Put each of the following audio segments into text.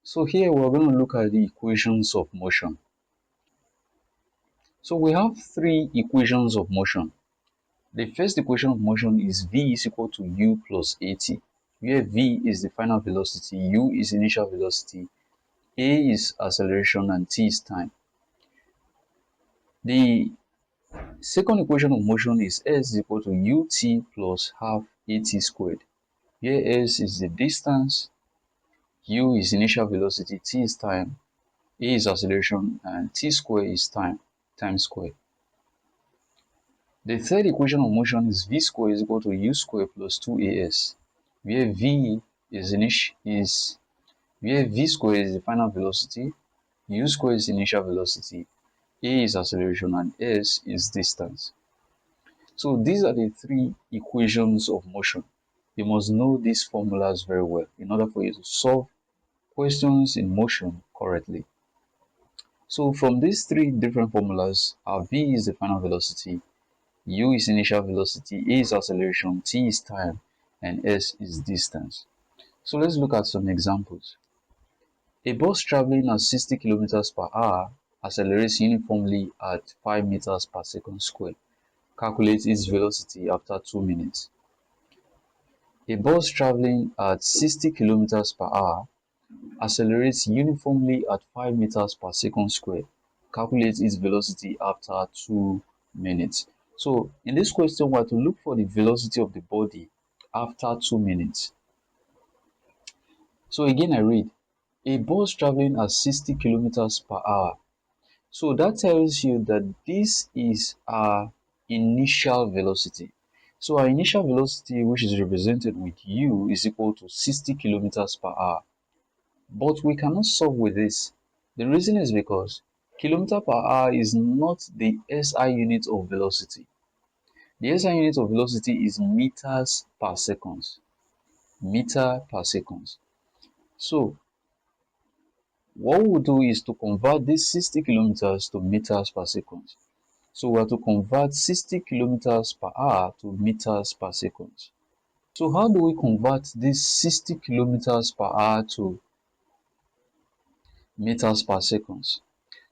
So here we're going to look at the equations of motion. So we have three equations of motion. The first equation of motion is V is equal to U plus AT, where V is the final velocity, U is initial velocity, A is acceleration, and T is time. The second equation of motion is S is equal to UT plus half AT squared, where S is the distance, U is initial velocity, T is time, A is acceleration, and T squared is time squared. The third equation of motion is V squared is equal to U squared plus 2AS, where V squared is the final velocity, U squared is initial velocity, A is acceleration, and S is distance. So these are the three equations of motion. You must know these formulas very well in order for you to solve questions in motion correctly. So from these three different formulas, our V is the final velocity, U is initial velocity, A is acceleration, T is time, and S is distance. So let's look at some examples. A bus traveling at 60 kilometers per hour accelerates uniformly at 5 meters per second squared. Calculate its velocity after 2 minutes. A bus traveling at 60 kilometers per hour accelerates uniformly at 5 meters per second squared. Calculate its velocity after 2 minutes. So in this question, we have to look for the velocity of the body after 2 minutes. So again, I read, a bus traveling at 60 kilometers per hour. So that tells you that this is our initial velocity. So our initial velocity, which is represented with U, is equal to 60 kilometers per hour. But we cannot solve with this. The reason is because kilometer per hour is not the SI unit of velocity. The SI unit of velocity is meters per second. Meter per second. So what we'll do is to convert this 60 kilometers to meters per second. So we have to convert 60 kilometers per hour to meters per second. So how do we convert this 60 kilometers per hour to meters per second?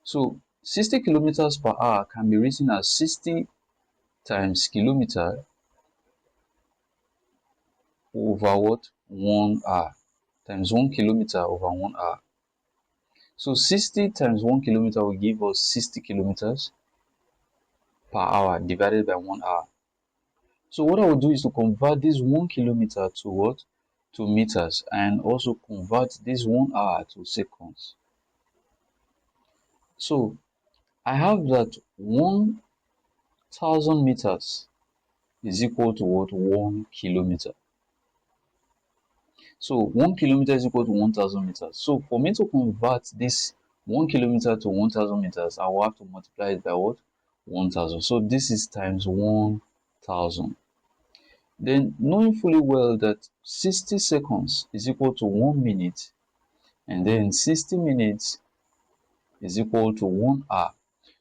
So 60 kilometers per hour can be written as 60 times kilometer over what? 1 hour times 1 kilometer over 1 hour. So 60 times 1 kilometer will give us 60 kilometers per hour divided by 1 hour. So what I will do is to convert this 1 kilometer to what? To meters, and also convert this 1 hour to seconds. So I have that 1000 meters is equal to what? 1 kilometer. So 1 kilometer is equal to 1000 meters. So for me to convert this 1 kilometer to 1000 meters, I will have to multiply it by what? 1000. So this is times 1000. Then knowing fully well that 60 seconds is equal to 1 minute, and then 60 minutes is equal to 1 hour.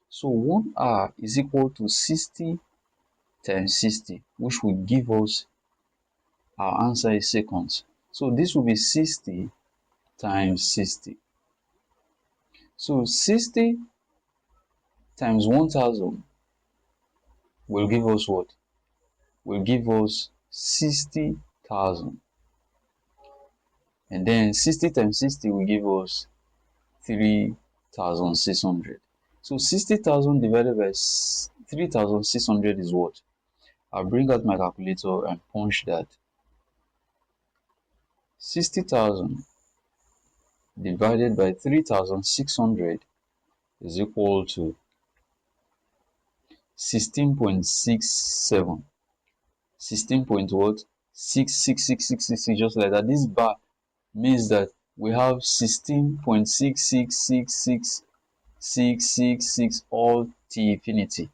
So 1 hour is equal to 60 times 60, which will give us our answer is seconds. So this will be 60 times 60. So 60 times 1000 will give us what? Will give us 60,000. And then 60 times 60 will give us 3,600. So 60,000 divided by 3,600 is what? I'll bring out my calculator and punch that. 60,000 divided by 3,600 is equal to 16.67. 16 point what? 66666, just like that. This bar means that we have 16.6666666 all to infinity.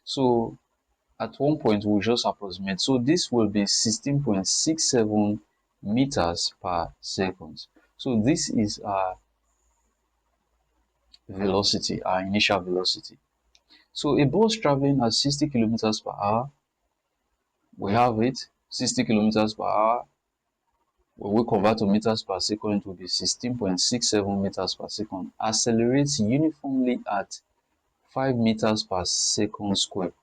So at one point we'll just approximate. So this will be 16.67 meters per second. So this is our velocity, our initial velocity. So a bus traveling at 60 kilometers per hour, we have it 60 kilometers per hour when we convert to meters per second, it will be 16.67 meters per second, accelerates uniformly at 5 meters per second square.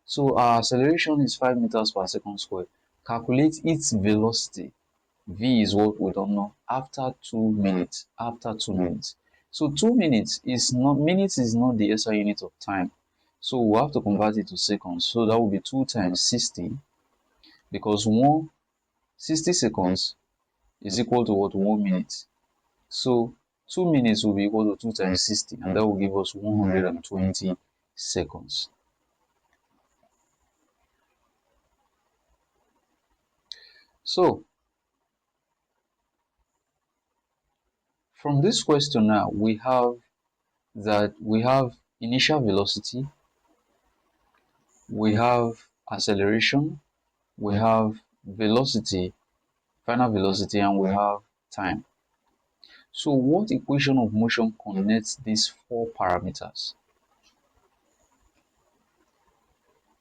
So our acceleration is 5 meters per second square. Calculate its velocity. V is what we don't know after 2 minutes. After 2 minutes. So 2 minutes is not the SI unit of time. So we have to convert it to seconds. So that will be 2 times 60, because 60 seconds is equal to what? 1 minute. So 2 minutes will be equal to 2 times 60, and that will give us 120 seconds. So from this question now, we have initial velocity, we have acceleration, we have velocity, final velocity, and we have time. So what equation of motion connects these four parameters?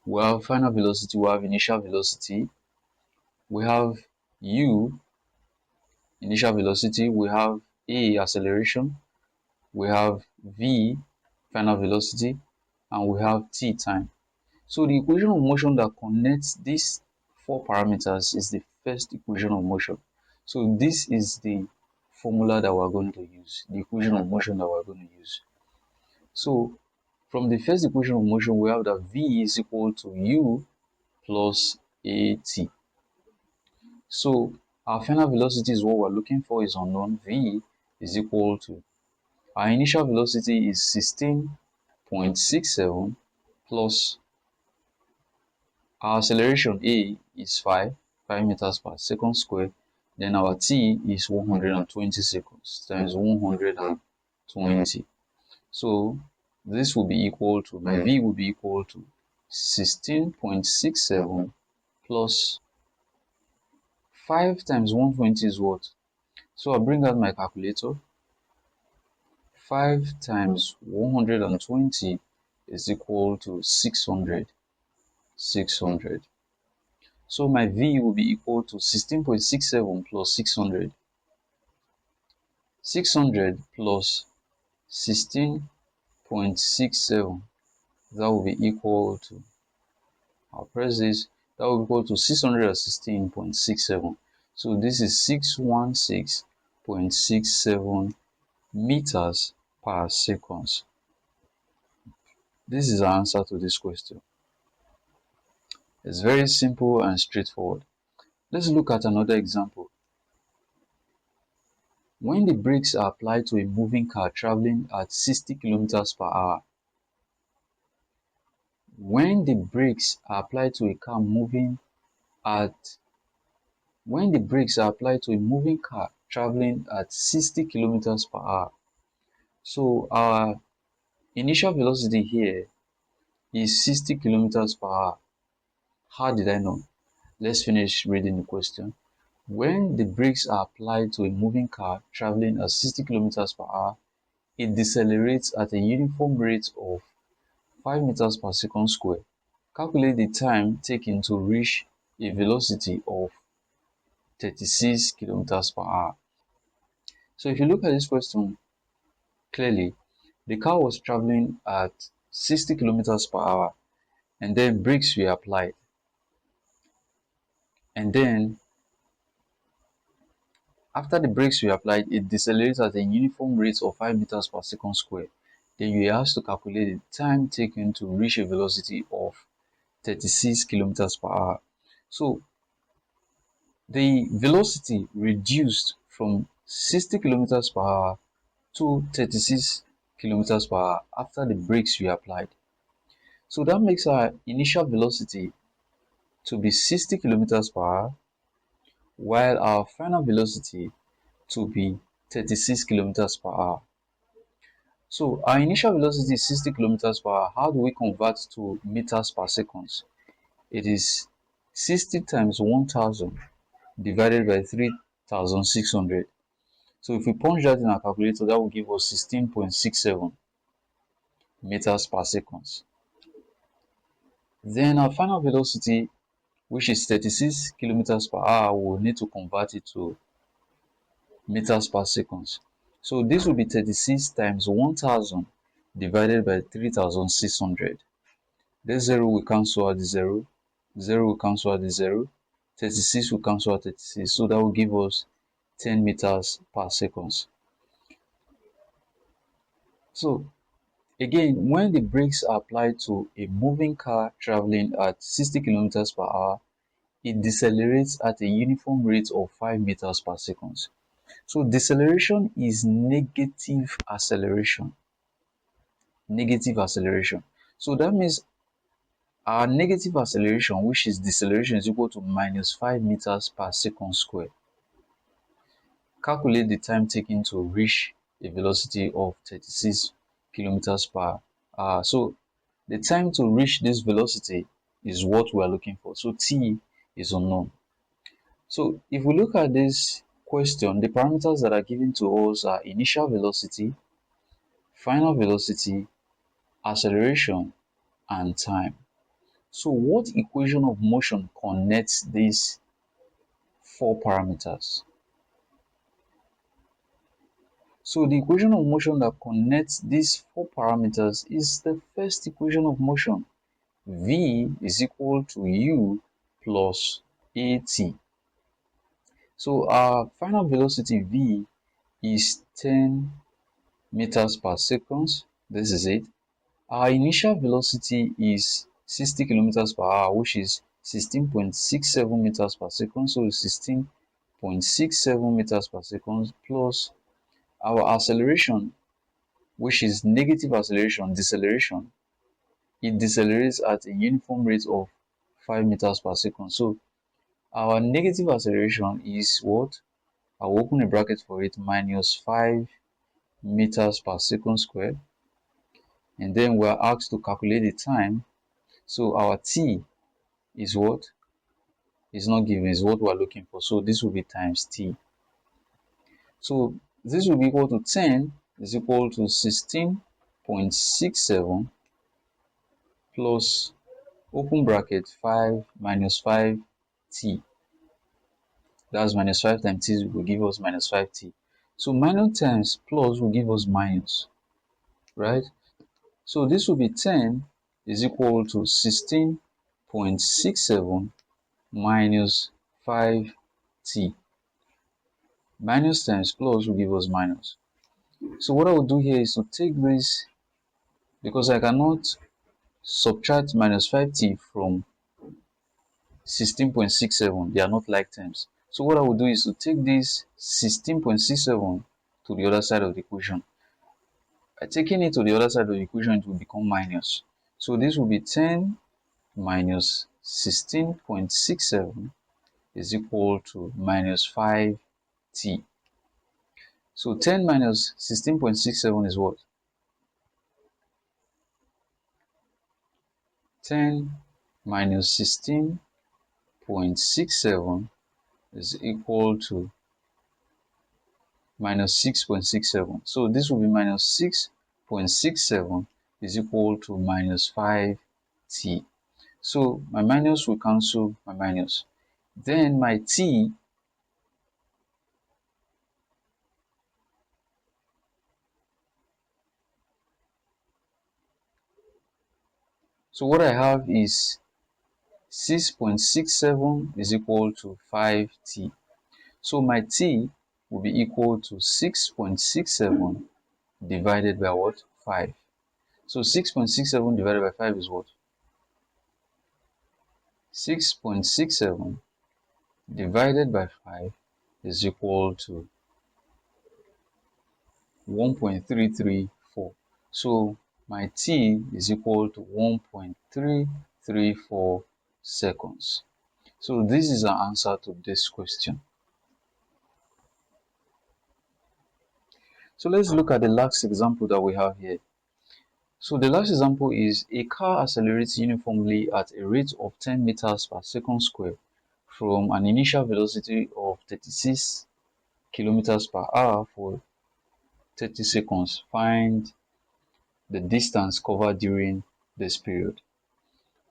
We have final velocity, we have initial velocity, we have u, initial velocity, we have a, acceleration, we have v, final velocity, and we have t, time. So the equation of motion that connects these four parameters is the first equation of motion. So this is the formula that we're going to use, the equation of motion that we're going to use. So from the first equation of motion, we have that v is equal to u plus at. So our final velocity is what we're looking for, is unknown. V is equal to, our initial velocity is 16.67 plus our acceleration A is 5 meters per second square. Then our t is 120 seconds times 120. So this will be equal to, my v will be equal to 16.67 plus 5 times 120 is what? So I'll bring out my calculator. 5 times 120 is equal to 600. So my v will be equal to 16.67 plus 600. 600 plus 16.67, that will be equal to, I'll press this, that will be equal to 616.67. So this is 616.67 meters per second. This is our answer to this question. It's very simple and straightforward. Let's look at another example. When the brakes are applied to a moving car traveling at 60 kilometers per hour, when the brakes are applied to a car traveling at 60 kilometers per hour, so our initial velocity here is 60 kilometers per hour. How did I know? Let's finish reading the question. When the brakes are applied to a moving car traveling at 60 kilometers per hour, it decelerates at a uniform rate of 5 meters per second square. Calculate the time taken to reach a velocity of 36 kilometers per hour. So if you look at this question clearly, the car was traveling at 60 kilometers per hour, and then brakes were applied. And then after the brakes were applied, it decelerates at a uniform rate of 5 meters per second square. Then you have to calculate the time taken to reach a velocity of 36 kilometers per hour. So the velocity reduced from 60 kilometers per hour to 36 kilometers per hour after the brakes were applied. So that makes our initial velocity to be 60 kilometers per hour, while our final velocity to be 36 kilometers per hour. So our initial velocity is 60 kilometers per hour. How do we convert to meters per second? It is 60 times 1000 divided by 3600. So if we punch that in our calculator, that will give us 16.67 meters per second. Then our final velocity which is 36 kilometers per hour, we'll need to convert it to meters per second. So this will be 36 times 1000 divided by 3600. This 0 will cancel out the 0, 0 will cancel out the 0, 36 will cancel out 36, so that will give us 10 meters per second. So again, when the brakes are applied to a moving car traveling at 60 kilometers per hour, it decelerates at a uniform rate of 5 meters per second. So deceleration is negative acceleration. Negative acceleration. So that means our negative acceleration, which is deceleration, is equal to minus 5 meters per second squared. Calculate the time taken to reach a velocity of 36 kilometers per hour. So the time to reach this velocity is what we are looking for. So t is unknown. So if we look at this question, the parameters that are given to us are initial velocity, final velocity, acceleration, and time. So what equation of motion connects these four parameters? So the equation of motion that connects these four parameters is the first equation of motion. V is equal to U plus AT. So our final velocity V is 10 meters per second. This is it. Our initial velocity is 60 kilometers per hour, which is 16.67 meters per second. So 16.67 meters per second plus our acceleration, which is negative acceleration, deceleration. It decelerates at a uniform rate of 5 meters per second. So our negative acceleration is what? I will open a bracket for it, minus 5 meters per second squared. And then we are asked to calculate the time. So our t is what? Is not given, is what we are looking for. So this will be times t. So this will be equal to 10 is equal to 16.67 plus open bracket 5 minus 5t. That's minus 5 times t will give us minus 5t. So minus times plus will give us minus, right? So this will be 10 is equal to 16.67 minus 5t. Minus times plus will give us minus. So what I will do here is to take this, because I cannot subtract minus 5t from 16.67, they are not like terms. So what I will do is to take this 16.67 to the other side of the equation. By taking it to the other side of the equation, it will become minus. So this will be 10 minus 16.67 is equal to minus 5t. So 10 minus 16.67 is what? 10 minus 16.67 is equal to minus 6.67. So this will be minus 6.67 is equal to minus 5t. So my minus will cancel my minus. Then my t so what I have is 6.67 is equal to 5t. So my t will be equal to 6.67 divided by what? 5. So 6.67 divided by 5 is what? 6.67 divided by 5 is equal to 1.334. So my t is equal to 1.334 seconds. So this is our answer to this question. So let's look at the last example that we have here. So the last example is a car accelerates uniformly at a rate of 10 meters per second square from an initial velocity of 36 kilometers per hour for 30 seconds. Find the distance covered during this period.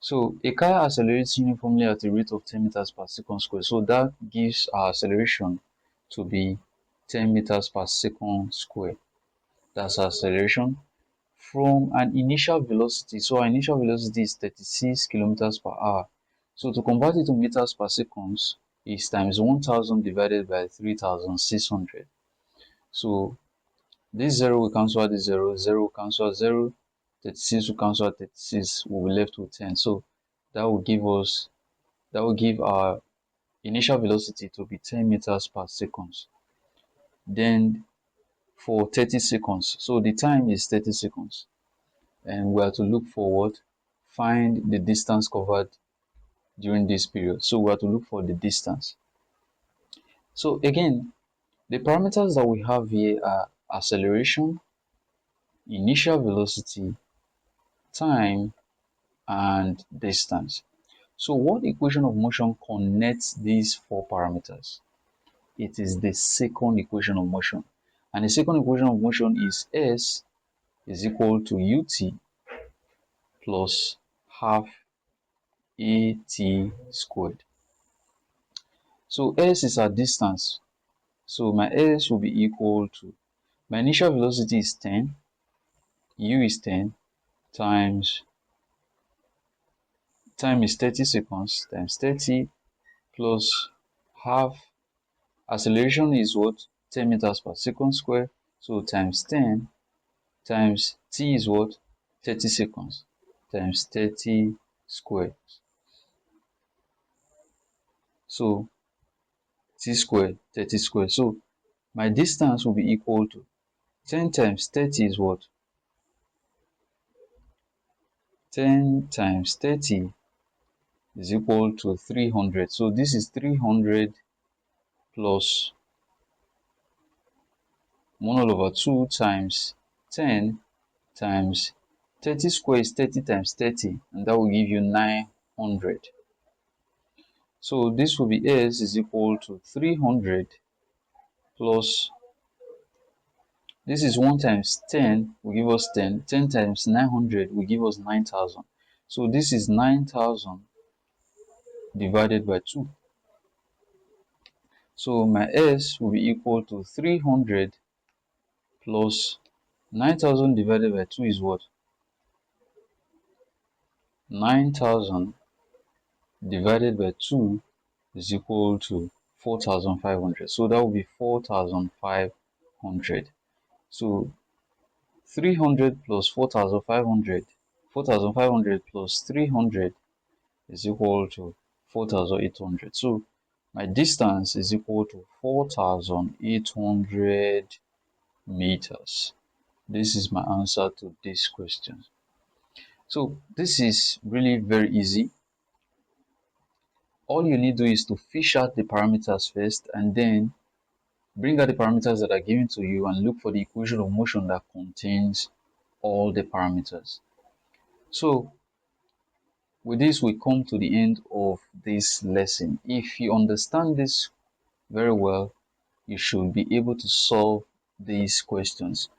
So a car accelerates uniformly at a rate of 10 meters per second square. So that gives our acceleration to be 10 meters per second square. That's our acceleration from an initial velocity. So our initial velocity is 36 kilometers per hour. So to convert it to meters per second is times 1000 divided by 3600. So this 0 will cancel out this 0, 0 will cancel out 0, 36 will cancel out 36, we'll be left with 10. So that will give us, that will give our initial velocity to be 10 meters per second. Then for 30 seconds, so the time is 30 seconds, and we are to look forward, find the distance covered during this period. So we are to look for the distance. So again, the parameters that we have here are acceleration, initial velocity, time, and distance. So what equation of motion connects these four parameters? It is the second equation of motion. And the second equation of motion is S is equal to ut plus half at squared. So S is our distance. So my S will be equal to, my initial velocity is 10, u is 10, times time is 30 seconds, times 30 plus half, acceleration is what? 10 meters per second square. So times 10 times t is what? 30 seconds times 30 squared. So t squared, 30 squared. So my distance will be equal to 10 times 30 is what? 10 times 30 is equal to 300. So this is 300 plus 1 over 2 times 10 times 30 squared is 30 times 30, and that will give you 900. So this will be S is equal to 300 plus, this is 1 times 10 will give us 10, 10 times 900 will give us 9000. So this is 9000 divided by 2. So my S will be equal to 300 plus 9000 divided by 2 is what? 9000 divided by 2 is equal to 4500. So that will be 4500. So 300 plus 4500, 4500 plus 300 is equal to 4800. So my distance is equal to 4800 meters. This is my answer to this question. So this is really very easy. All you need to do is to fish out the parameters first, and then bring out the parameters that are given to you and look for the equation of motion that contains all the parameters. So with this, we come to the end of this lesson. If you understand this very well, you should be able to solve these questions.